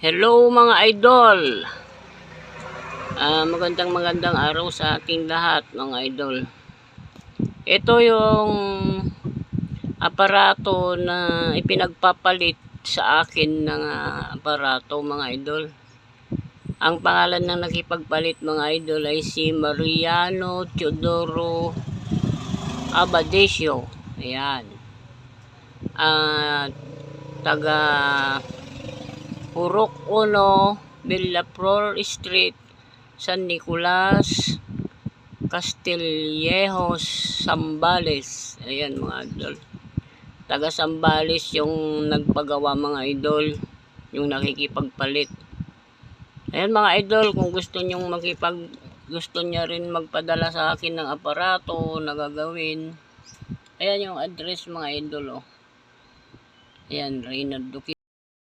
Hello mga idol. Magandang araw sa ating lahat mga idol. Ito yung aparato na ipinagpapalit sa akin ng aparato mga idol. Ang pangalan ng nakipagpalit mga idol ay si Mariano Teodoro Abadesio. Ayan. Taga Purok 1, Villaflor Street, San Nicolas, Castillejos, Zambales. Ayan mga idol. Taga Zambales yung nagpagawa mga idol, yung nakikipagpalit. Ayan mga idol, kung gusto niya rin magpadala sa akin ng aparato na gagawin. Ayan yung address mga idol. Ayan, Reynaldo